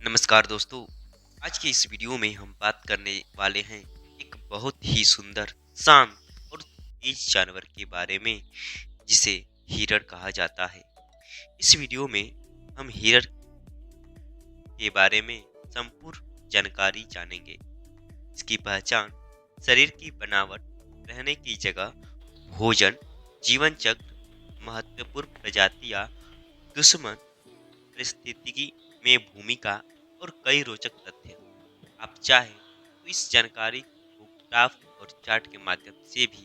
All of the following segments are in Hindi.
नमस्कार दोस्तों। आज के इस वीडियो में हम बात करने वाले हैं एक बहुत ही सुंदर, शांत और तेज जानवर के बारे में जिसे हिरण कहा जाता है। इस वीडियो में हम हिरण के बारे में संपूर्ण जानकारी जानेंगे। इसकी पहचान, शरीर की बनावट, रहने की जगह, भोजन, जीवन चक्र, महत्वपूर्ण प्रजातियां, दुश्मन, परिस्थितिकी में भूमिका और कई रोचक तथ्य। आप चाहें तो इस जानकारी को ग्राफ और चार्ट के माध्यम से भी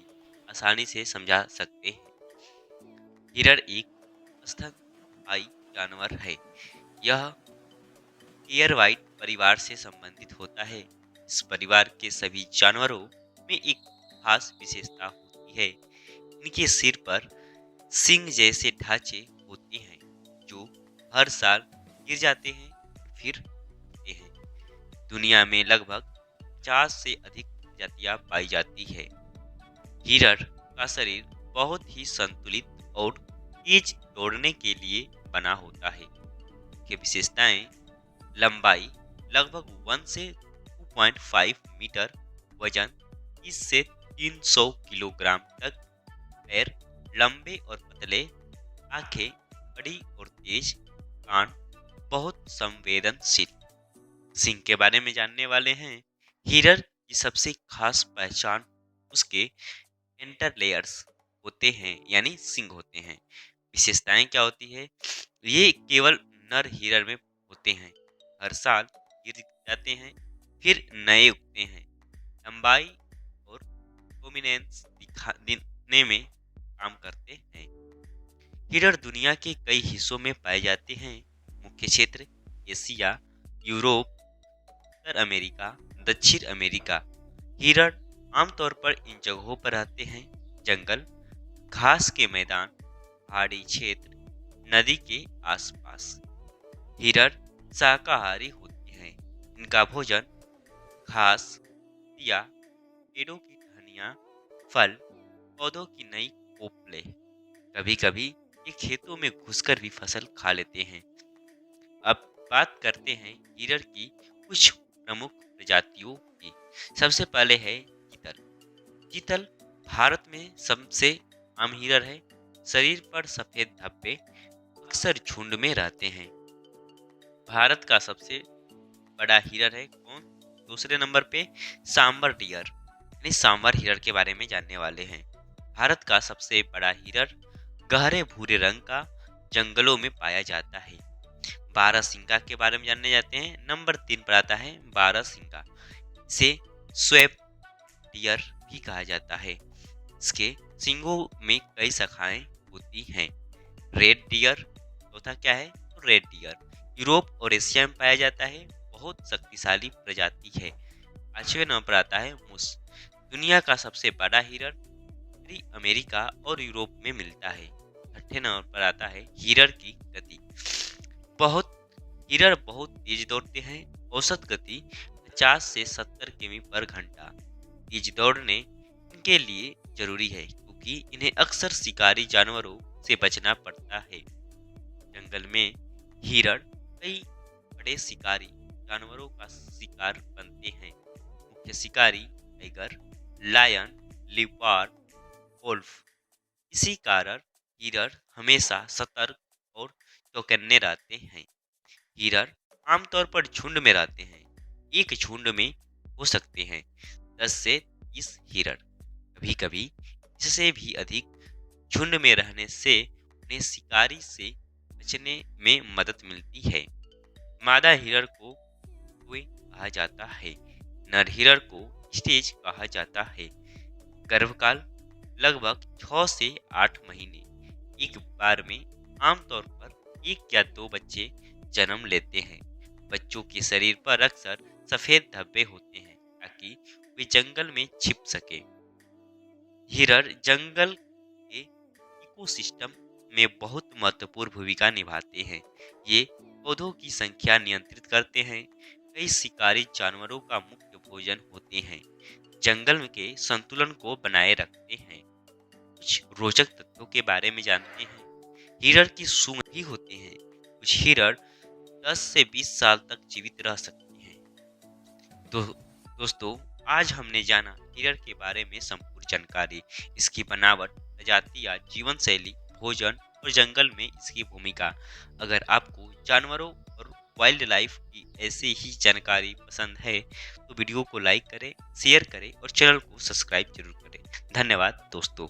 आसानी से समझा सकते हैं। हिरण एक स्तनपायी जानवर है। यह एयरवाइट परिवार से संबंधित होता है। इस परिवार के सभी जानवरों में एक खास विशेषता होती है। इनके सिर पर सिंग जैसे ढांचे होते हैं जो हर साल गिर जाते हैं और फिर उठते हैं। दुनिया में लगभग 50 से अधिक प्रजातियां पाई जाती है। हिरण का शरीर बहुत ही संतुलित और तेज दौड़ने के लिए बना होता है। मुख्य विशेषताएं: लंबाई लगभग 1 से 2.5 मीटर, वजन 30 से 300 किलोग्राम तक, पैर लंबे और पतले, आंखें बड़ी और तेज, कान बहुत संवेदनशील। सिंह के बारे में जानने वाले हैं। हिरण की सबसे खास पहचान उसके एंटरलेयर्स होते हैं, यानी सिंग होते हैं। विशेषताएं क्या होती है? ये केवल नर हिरण में होते हैं। हर साल गिर जाते हैं, फिर नए उगते हैं। लंबाई और प्रोमिनेंस दिखने में काम करते हैं। हिरण दुनिया के कई हिस्सों में पाए जाते हैं। मुख्य क्षेत्र: एशिया, यूरोप, उत्तर अमेरिका, दक्षिण अमेरिका। हिरण आमतौर पर इन जगहों पर रहते हैं: जंगल, घास के मैदान, पहाड़ी क्षेत्र, नदी के आसपास। हिरण शाकाहारी होते हैं। इनका भोजन घास या पेड़ों की टहनियाँ, फल, पौधों की नई कोपलें। कभी कभी ये खेतों में घुसकर भी फसल खा लेते हैं। अब बात करते हैं हिरण की कुछ प्रमुख प्रजातियों की। सबसे पहले है चीतल। चीतल भारत में सबसे आम हिरण है। शरीर पर सफेद धब्बे, अक्सर झुंड में रहते हैं। भारत का सबसे बड़ा हिरण है कौन? दूसरे नंबर पे सांबर डियर, यानी सांबर हिरण के बारे में जानने वाले हैं। भारत का सबसे बड़ा हिरण गहरे भूरे रंग का जंगलों में पाया जाता है। बारहसिंगा के बारे में जानने जाते हैं। नंबर 3 पर आता है बारहसिंगा। इसे स्वेप डियर भी कहा जाता है। इसके सींगों में कई शाखाएं होती हैं। रेड डियर चौथा क्या है? तो रेड डियर यूरोप और एशिया में पाया जाता है। बहुत शक्तिशाली प्रजाति है। 5वें नंबर पर आता है मूस। दुनिया का सबसे बड़ा हिरण उत्तरी अमेरिका और यूरोप में मिलता है। 6ठे नंबर पर आता है हिरण की गति। बहुत हिरण बहुत तेज दौड़ते हैं। औसत गति 50 से 70 किमी पर घंटा। तेज दौड़ने इनके लिए जरूरी है क्योंकि इन्हें अक्सर शिकारी जानवरों से बचना पड़ता है। जंगल में हिरण कई बड़े शिकारी जानवरों का शिकार बनते हैं। मुख्य शिकारी टाइगर, लायन, लियोपार्ड, वोल्फ। इसी कारण हिरण हमेशा सतर्क और चौकन्ने रहते हैं। हिरण आमतौर पर झुंड में रहते हैं। एक झुंड में हो सकते हैं 10 से 30 हिरण, कभी कभी इससे भी अधिक। झुंड में रहने से उन्हें शिकारी से बचने में मदद मिलती है। मादा हिरण को कोई कहा जाता है। नर हिरण को स्टेज कहा जाता है। गर्भकाल लगभग 6 से 8 महीने। एक बार में आमतौर पर 1 या 2 बच्चे जन्म लेते हैं। बच्चों के शरीर पर अक्सर सफेद धब्बे होते हैं ताकि वे जंगल में छिप सके। हिरण जंगल के इकोसिस्टम में बहुत महत्वपूर्ण भूमिका निभाते हैं। ये पौधों की संख्या नियंत्रित करते हैं। कई शिकारी जानवरों का मुख्य भोजन होते हैं। जंगल के संतुलन को बनाए रखते हैं। कुछ रोचक तथ्यों के बारे में जानते हैं। हिरण की सूंड भी होते हैं। कुछ हिरण 10 से 20 साल तक जीवित रह सकती हैं। तो दोस्तों, आज हमने जाना हिरण के बारे में संपूर्ण जानकारी, इसकी बनावट, प्रजातियां, जीवन शैली, भोजन और जंगल में इसकी भूमिका। अगर आपको जानवरों और वाइल्ड लाइफ की ऐसी ही जानकारी पसंद है तो वीडियो को लाइक करें, शेयर करें और चैनल को सब्सक्राइब जरूर करें। धन्यवाद दोस्तों।